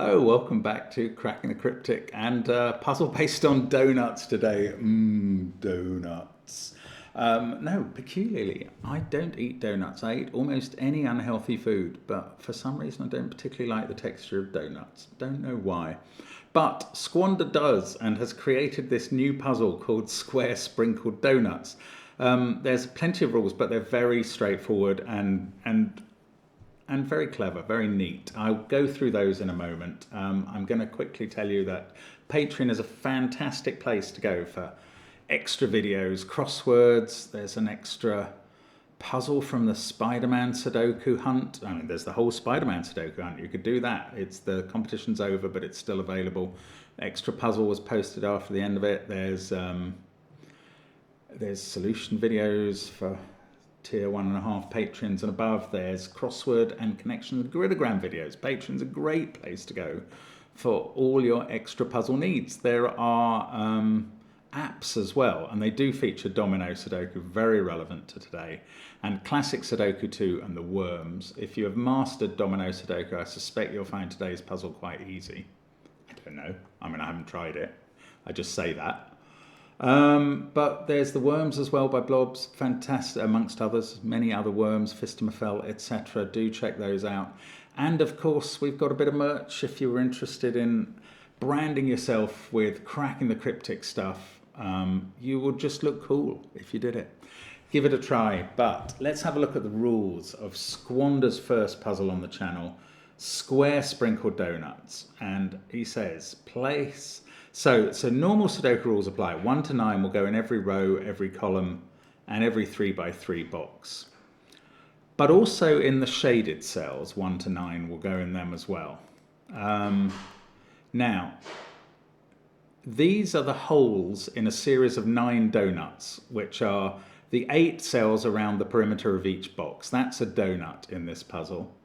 Hello, welcome back to Cracking the Cryptic and puzzle based on donuts today. Donuts. No, peculiarly, I don't eat donuts. I eat almost any unhealthy food, but for some reason I don't particularly like the texture of donuts. Don't know why. But Squander does and has created this new puzzle called Square Sprinkled Donuts. There's plenty of rules, but they're very straightforward and very clever, very neat. I'll go through those in a moment. I'm going to quickly tell you that Patreon is a fantastic place to go for extra videos, crosswords. There's an extra puzzle from the Spider-Man Sudoku hunt. I mean, there's the whole Spider-Man Sudoku hunt. You could do that. The competition's over, but it's still available. Extra puzzle was posted after the end of it. There's solution videos for tier 1.5 patrons and above. There's crossword and connection and gridogram videos. Patreon's a great place to go for all your extra puzzle needs. There are apps as well, and they do feature Domino Sudoku, very relevant to today, and Classic Sudoku 2 and the Worms. If you have mastered Domino Sudoku, I suspect you'll find today's puzzle quite easy. I don't know. I mean, I haven't tried it. I just say that. But there's the Worms as well by Blobz, fantastic, amongst others, many other worms, Phistomefel, etc. Do check those out. And of course, we've got a bit of merch if you were interested in branding yourself with Cracking the Cryptic stuff. You would just look cool if you did it. Give it a try. But let's have a look at the rules of Squander's first puzzle on the channel, Square Sprinkled Donuts. And he says, place... So normal Sudoku rules apply. 1 to 9 will go in every row, every column, and every 3x3 box. But also in the shaded cells, 1 to 9 will go in them as well. Now, these are the holes in a series of 9 donuts, which are the 8 cells around the perimeter of each box. That's a donut in this puzzle.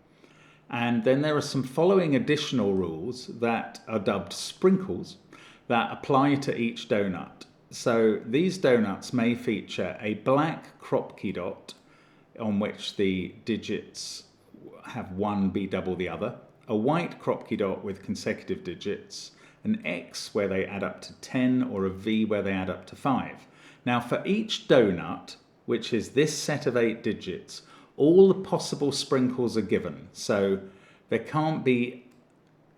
And then there are some following additional rules that are dubbed sprinkles, that apply to each donut. So these donuts may feature a black kropki dot on which the digits have one be double the other, a white kropki dot with consecutive digits, an X where they add up to 10, or a V where they add up to 5. Now for each donut, which is this set of 8 digits, all the possible sprinkles are given. So there can't be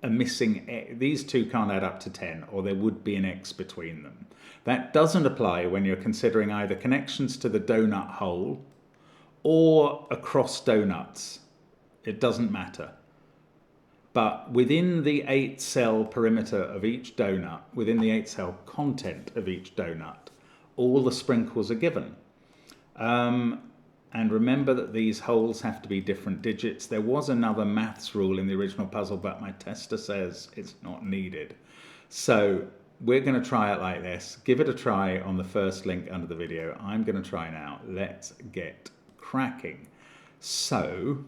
a missing, these two can't add up to 10, or there would be an X between them. That doesn't apply when you're considering either connections to the donut hole or across donuts. It doesn't matter. But within the 8-cell perimeter of each donut, within the 8-cell content of each donut, all the sprinkles are given. And remember that these holes have to be different digits. There was another maths rule in the original puzzle, but my tester says it's not needed. So we're going to try it like this. Give it a try on the first link under the video. I'm going to try now. Let's get cracking. So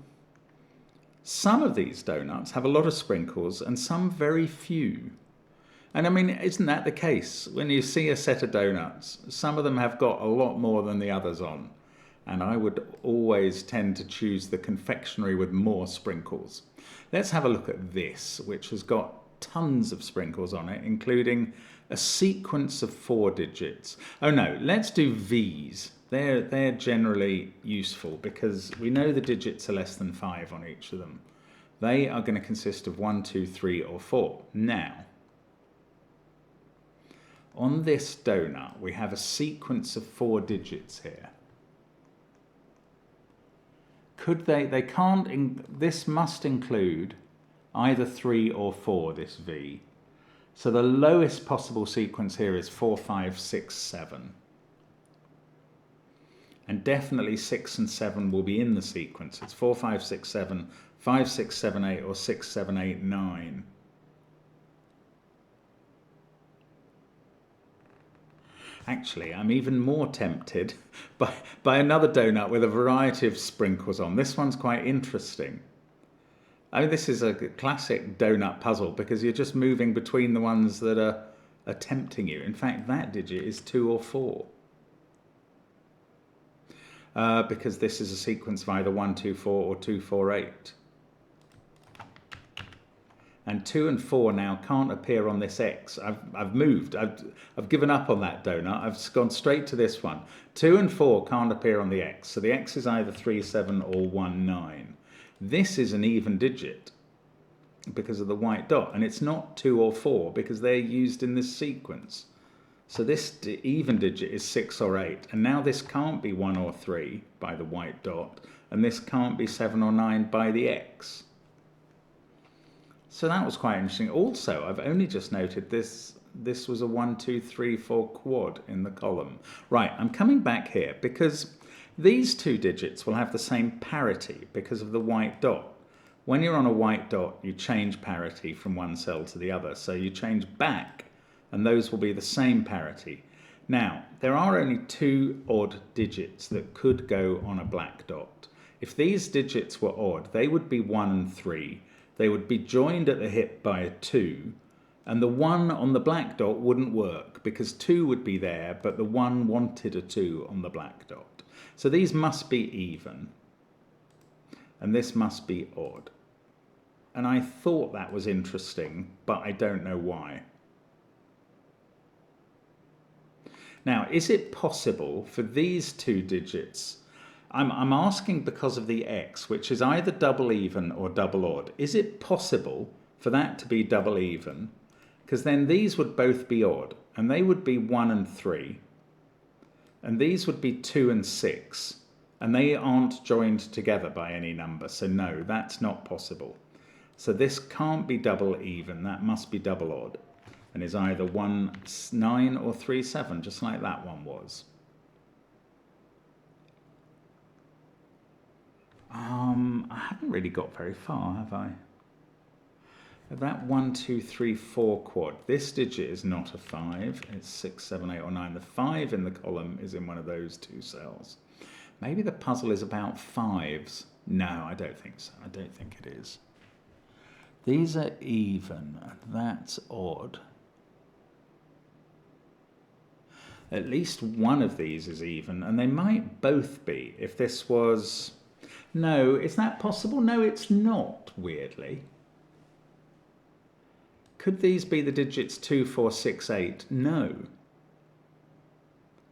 some of these donuts have a lot of sprinkles and some very few. And I mean, isn't that the case? When you see a set of donuts, some of them have got a lot more than the others on. And I would always tend to choose the confectionery with more sprinkles. Let's have a look at this, which has got tons of sprinkles on it, including a sequence of 4 digits. Oh no, let's do V's. They're generally useful because we know the digits are less than 5 on each of them. They are going to consist of 1, 2, 3, or 4. Now, on this donut, we have a sequence of 4 digits here. Could they can't, this must include either 3 or 4, this V. So the lowest possible sequence here is 4, 5, 6, 7. And definitely 6 and 7 will be in the sequence. It's 4, 5, 6, 7, 5, 6, 7, 8, or 6, 7, 8, 9. Actually, I'm even more tempted by another donut with a variety of sprinkles on. This one's quite interesting. I mean, this is a classic donut puzzle because you're just moving between the ones that are tempting you. In fact, that digit is 2 or 4. Because this is a sequence of either 1, 2, 4 or 2, 4, 8. And 2 and 4 now can't appear on this X. I've moved. I've given up on that donut. I've gone straight to this one. 2 and 4 can't appear on the X. So the X is either 3, 7 or 1, 9. This is an even digit because of the white dot. And it's not 2 or 4 because they're used in this sequence. So this even digit is 6 or 8. And now this can't be 1 or 3 by the white dot. And this can't be 7 or 9 by the X. So that was quite interesting. Also, I've only just noted this was a 1, 2, 3, 4 quad in the column. Right, I'm coming back here because these two digits will have the same parity because of the white dot. When you're on a white dot, you change parity from one cell to the other. So you change back, and those will be the same parity. Now, there are only 2 odd digits that could go on a black dot. If these digits were odd, they would be 1 and 3. They would be joined at the hip by a 2, and the 1 on the black dot wouldn't work because 2 would be there, but the 1 wanted a 2 on the black dot. So these must be even, and this must be odd. And I thought that was interesting, but I don't know why. Now, is it possible for these two digits? I'm asking because of the X, which is either double even or double odd. Is it possible for that to be double even? Because then these would both be odd, and they would be 1 and 3. And these would be 2 and 6. And they aren't joined together by any number. So no, that's not possible. So this can't be double even. That must be double odd. And is either 1, 9 or 3, 7, just like that one was. I haven't really got very far, have I? That 1, 2, 3, 4 quad. This digit is not a 5. It's 6, 7, 8 or 9. The 5 in the column is in one of those two cells. Maybe the puzzle is about 5s. No, I don't think so. I don't think it is. These are even, and that's odd. At least one of these is even, and they might both be. If this was... No, is that possible? No, it's not, weirdly. Could these be the digits 2, 4, 6, 8? No.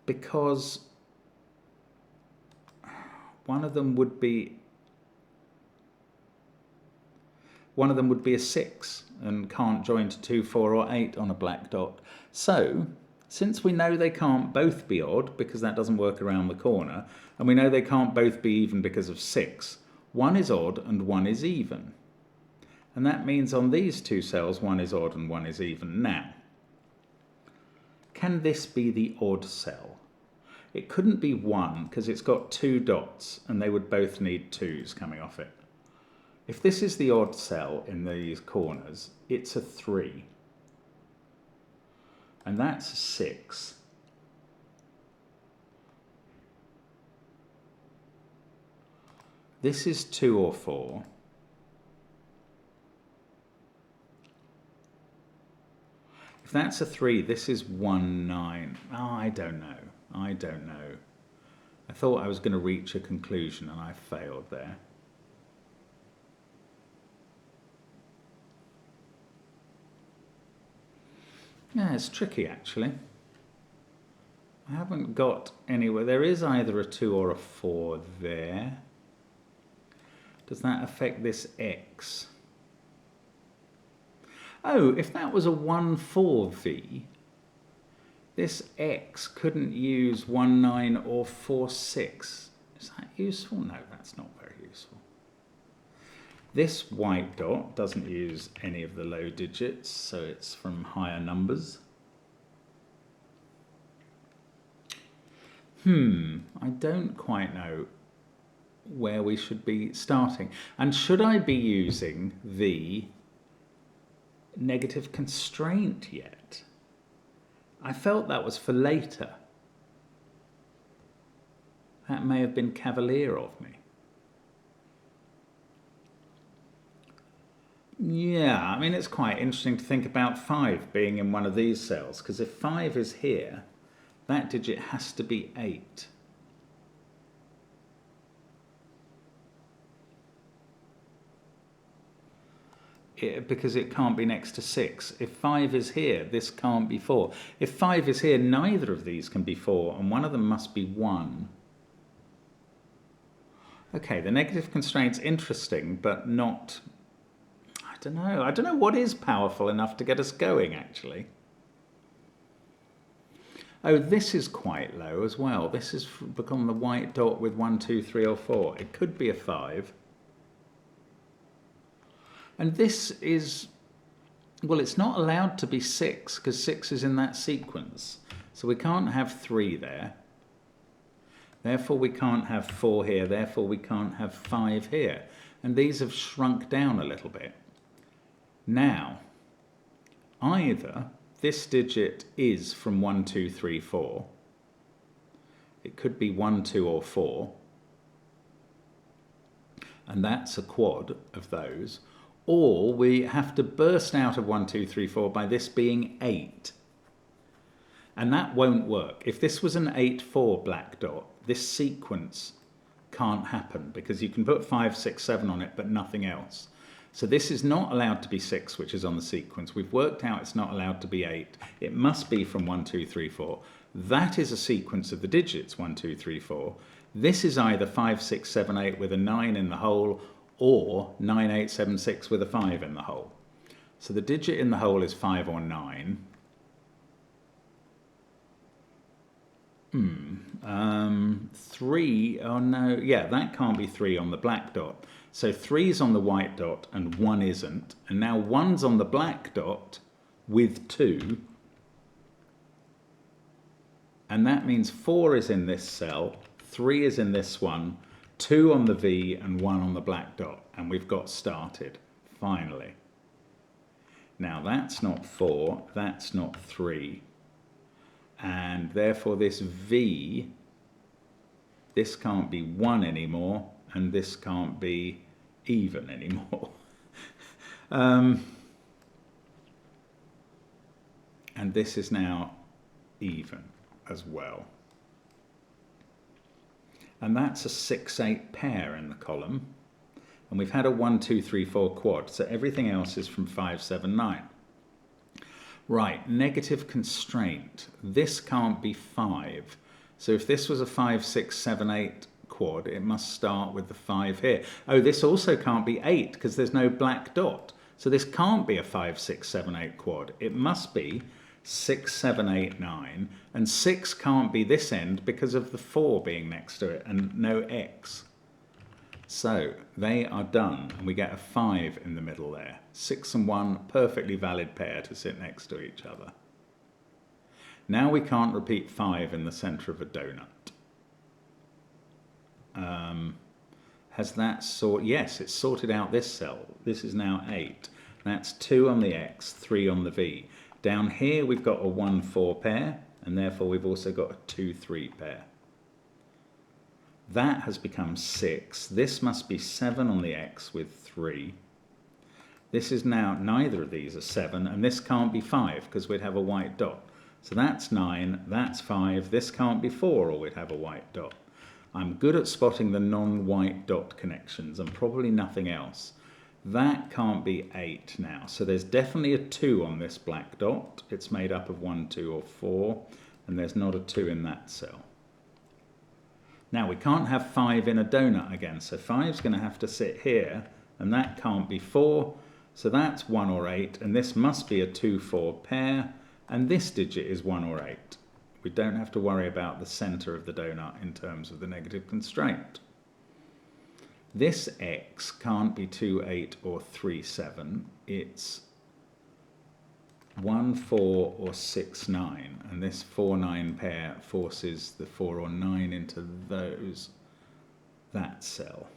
Because one of them would be a 6 and can't join to 2, 4 or 8 on a black dot. So, since we know they can't both be odd because that doesn't work around the corner, and we know they can't both be even because of 6, one is odd and one is even. And that means on these two cells, one is odd and one is even. Now, can this be the odd cell? It couldn't be 1 because it's got 2 dots and they would both need 2s coming off it. If this is the odd cell in these corners, it's a 3. And that's a 6. This is 2 or 4. If that's a 3, this is 1, 9. Oh, I don't know. I don't know. I thought I was going to reach a conclusion and I failed there. Yeah, it's tricky actually. I haven't got anywhere. There is either a 2 or a 4 there. Does that affect this X? Oh, if that was a 1, 4 V, this X couldn't use 1, 9 or 4, 6. Is that useful? No, that's not very useful. This white dot doesn't use any of the low digits, so it's from higher numbers. I don't quite know where we should be starting. And should I be using the negative constraint yet? I felt that was for later. That may have been cavalier of me. Yeah, I mean, it's quite interesting to think about 5 being in one of these cells, because if 5 is here, that digit has to be 8. because it can't be next to 6. If 5 is here, this can't be 4. If 5 is here, neither of these can be 4, and one of them must be 1. Okay, the negative constraint's interesting, but not... I don't know. I don't know what is powerful enough to get us going, actually. Oh, this is quite low as well. This is become the white dot with 1, 2, 3, or 4. It could be a 5. And this is, well, it's not allowed to be 6 because 6 is in that sequence. So we can't have 3 there. Therefore, we can't have 4 here. Therefore, we can't have 5 here. And these have shrunk down a little bit. Now, either this digit is from 1, 2, 3, 4. It could be 1, 2, or 4. And that's a quad of those. Or we have to burst out of 1, 2, 3, 4 by this being 8. And that won't work. If this was an 8, 4 black dot, this sequence can't happen because you can put 5, 6, 7 on it, but nothing else. So this is not allowed to be 6, which is on the sequence. We've worked out it's not allowed to be 8. It must be from 1, 2, 3, 4. That is a sequence of the digits 1, 2, 3, 4. This is either 5, 6, 7, 8 with a 9 in the hole, or 9, 8, 7, 6 with a 5 in the hole. So the digit in the hole is 5 or 9. 3, oh no, yeah, that can't be 3 on the black dot. So 3's on the white dot and 1 isn't. And now 1's on the black dot with 2. And that means 4 is in this cell, 3 is in this one, 2 on the V and 1 on the black dot. And we've got started, finally. Now that's not 4, that's not 3. And therefore this V, this can't be 1 anymore, and this can't be even anymore. And this is now even as well. And that's a 6, 8 pair in the column. And we've had a 1, 2, 3, 4 quad, so everything else is from 5, 7, 9. Right, negative constraint. This can't be 5. So if this was a 5, 6, 7, 8 quad, it must start with the 5 here. Oh, this also can't be 8 because there's no black dot. So this can't be a 5, 6, 7, 8 quad. It must be 6, 7, 8, 9. And 6 can't be this end because of the 4 being next to it and no X. So they are done, and we get a 5 in the middle there. 6 and 1, perfectly valid pair to sit next to each other. Now we can't repeat 5 in the center of a donut. Has that yes, it's sorted out this cell. This is now 8. That's 2 on the X, 3 on the V. Down here we've got a 1, 4 pair, and therefore we've also got a 2, 3 pair. That has become 6. This must be 7 on the X with 3. This is now, neither of these are 7, and this can't be 5 because we'd have a white dot. So that's 9, that's 5, this can't be 4 or we'd have a white dot. I'm good at spotting the non-white dot connections and probably nothing else. That can't be 8 now. So there's definitely a 2 on this black dot. It's made up of 1, 2, or 4, and there's not a 2 in that cell. Now we can't have 5 in a donut again, so 5's going to have to sit here, and that can't be 4, so that's 1 or 8, and this must be a 2, 4 pair, and this digit is 1 or 8. We don't have to worry about the center of the donut in terms of the negative constraint. This X can't be 2, 8, or 3, 7. It's 1, 4, or 6, 9. And this 4, 9 pair forces the 4 or 9 into that cell.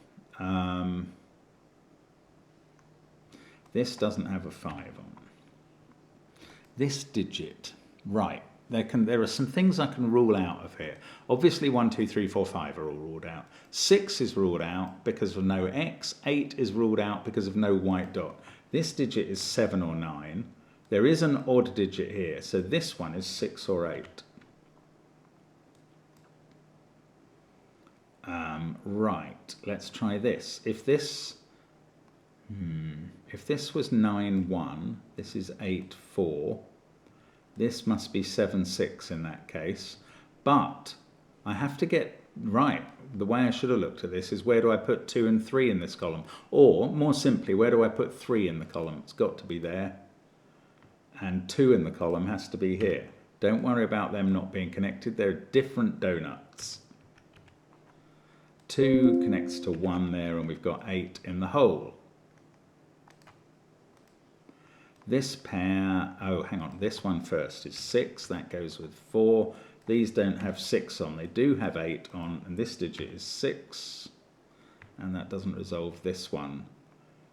This doesn't have a 5 on. This digit, right. There are some things I can rule out of here. Obviously 1, 2, 3, 4, 5 are all ruled out. 6 is ruled out because of no X. 8 is ruled out because of no white dot. This digit is 7 or 9. There is an odd digit here, so this one is 6 or 8. Right, let's try this. If this If this was 9, 1, this is 8, 4. This must be 7, 6 in that case. But I have to get right. The way I should have looked at this is, where do I put 2 and 3 in this column? Or, more simply, where do I put 3 in the column? It's got to be there. And 2 in the column has to be here. Don't worry about them not being connected. They're different donuts. 2 connects to 1 there, and we've got 8 in the hole. This pair, oh, hang on, this one first is 6. That goes with 4. These don't have 6 on. They do have 8 on, and this digit is 6. And that doesn't resolve this one.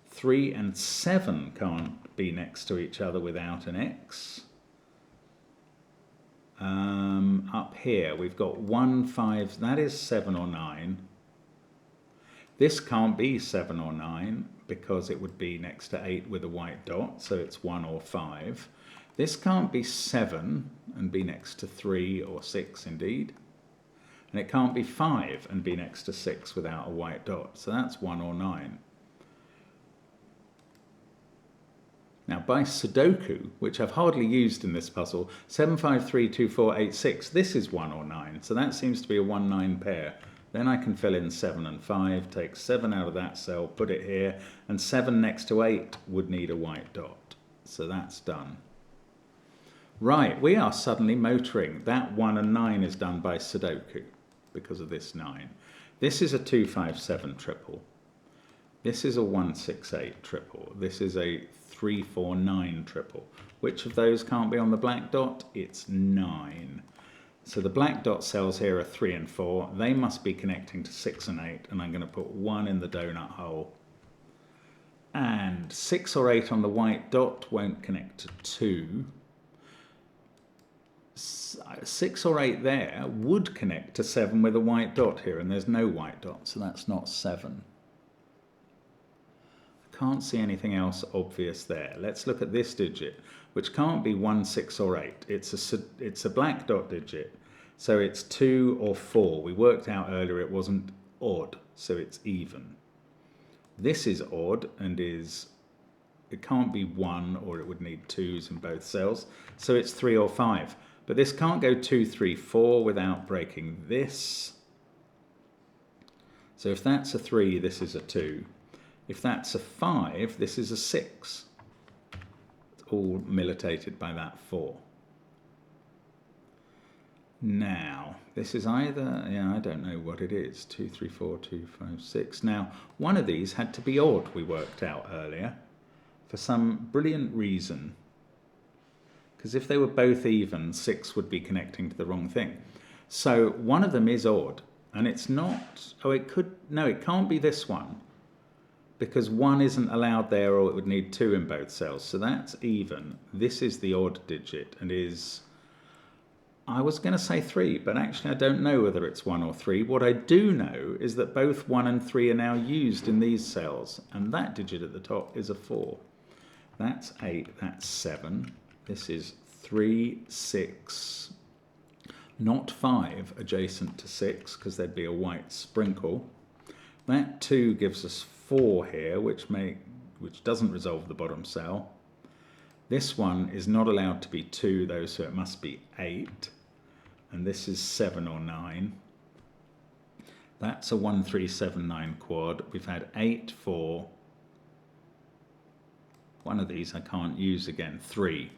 3 and 7 can't be next to each other without an X. Up here, we've got 1, 5. That is 7 or 9. This can't be 7 or 9 because it would be next to 8 with a white dot, so it's 1 or 5. This can't be 7 and be next to 3 or 6 indeed. And it can't be 5 and be next to 6 without a white dot, so that's 1 or 9. Now by Sudoku, which I've hardly used in this puzzle, 7, 5, 3, 2, 4, 8, 6, this is 1 or 9, so that seems to be a 1, 9 pair. Then I can fill in 7 and 5, take 7 out of that cell, put it here, and 7 next to 8 would need a white dot. So that's done. Right, we are suddenly motoring. That 1 and 9 is done by Sudoku because of this 9. This is a 2, 5, 7 triple. This is a 1, 6, 8 triple. This is a 3, 4, 9 triple. Which of those can't be on the black dot? It's 9. So the black dot cells here are 3 and 4. They must be connecting to 6 and 8, and I'm going to put 1 in the donut hole. And 6 or 8 on the white dot won't connect to 2. 6 or 8 there would connect to 7 with a white dot here, and there's no white dot, so that's not 7. I can't see anything else obvious there. Let's look at this digit, which can't be 1, 6 or 8. It's a black dot digit, so it's 2 or 4. We worked out earlier it wasn't odd, so it's even. This is odd and it can't be 1, or it would need 2s in both cells, so it's 3 or 5. But this can't go 2, 3, 4 without breaking this. So if that's a 3, this is a 2. If that's a 5, this is a 6. It's all militated by that 4. Now, this is either, I don't know what it is, 2, 3, 4, 2, 5, 6. Now, one of these had to be odd, we worked out earlier, for some brilliant reason. Because if they were both even, 6 would be connecting to the wrong thing. So one of them is odd, and it's not, it can't be this one, because 1 isn't allowed there, or it would need 2 in both cells. So that's even. This is the odd digit, and is, I was going to say 3, but actually I don't know whether it's 1 or 3. What I do know is that both 1 and 3 are now used in these cells, and that digit at the top is a 4. That's 8, that's 7. This is 3, 6, not 5 adjacent to 6, because there'd be a white sprinkle. That 2 gives us 4 here, which doesn't resolve the bottom cell. This one is not allowed to be 2 though, so it must be 8. And this is 7 or 9. That's a 1, 3, 7, 9 quad. We've had 8, 4. One of these I can't use again, 3.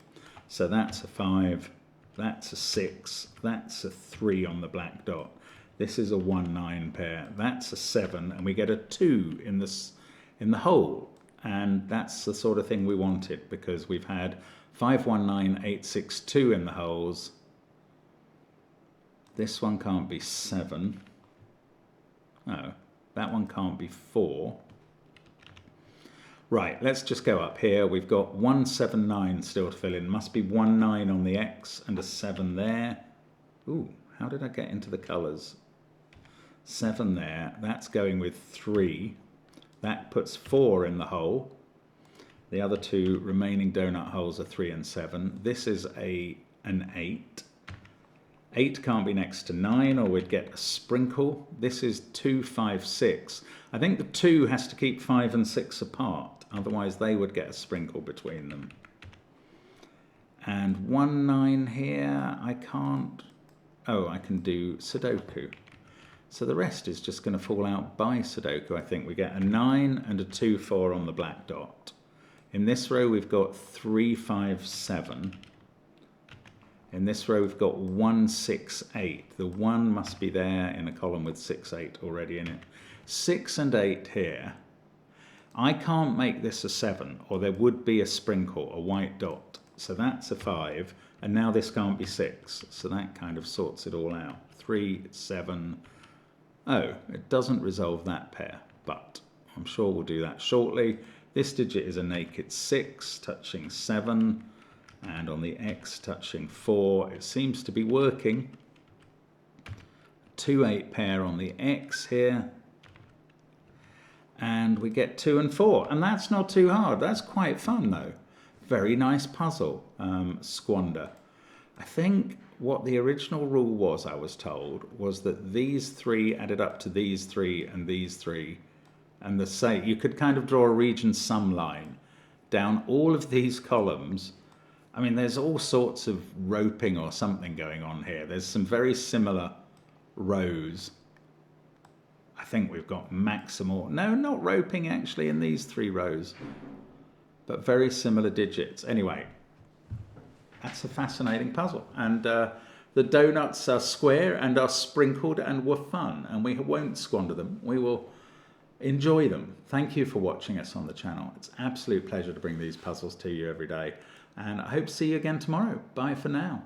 So that's a 5, that's a 6, that's a 3 on the black dot. This is a 1, 9 pair, that's a 7, and we get a 2 in the hole. And that's the sort of thing we wanted, because we've had 5, 1, 9, 8, 6, 2 in the holes. This one can't be 7. Oh, that one can't be 4. Right, let's just go up here. We've got 1, 7, 9 still to fill in. Must be 1, 9 on the X and a 7 there. Ooh, how did I get into the colours? 7 there. That's going with 3. That puts 4 in the hole. The other 2 remaining donut holes are 3 and 7. This is an 8. 8 can't be next to 9 or we'd get a sprinkle. This is 2, 5, 6. I think the 2 has to keep 5 and 6 apart, otherwise they would get a sprinkle between them. And 1, 9 here, I can't... Oh, I can do Sudoku. So the rest is just going to fall out by Sudoku, I think. We get a 9 and a 2, 4 on the black dot. In this row we've got 3, 5, 7. In this row we've got 1, 6, 8. The 1 must be there in a column with 6, 8 already in it. 6 and 8 here. I can't make this a 7, or there would be a sprinkle, a white dot. So that's a 5, and now this can't be 6. So that kind of sorts it all out. 3, 7. Oh, it doesn't resolve that pair, but I'm sure we'll do that shortly. This digit is a naked 6, touching 7. And on the X touching 4, it seems to be working. 2, 8 pair on the X here. And we get 2 and 4. And that's not too hard. That's quite fun though. Very nice puzzle, Squander. I think what the original rule was, I was told, was that these 3 added up to these 3 and these 3. And you could kind of draw a region sum line down all of these columns. I mean, there's all sorts of roping or something going on here. There's some very similar rows. I think we've got maximal. No, not roping actually in these 3 rows, but very similar digits. Anyway, that's a fascinating puzzle. And the donuts are square and are sprinkled and were fun, and we won't squander them. We will enjoy them. Thank you for watching us on the channel. It's an absolute pleasure to bring these puzzles to you every day. And I hope to see you again tomorrow. Bye for now.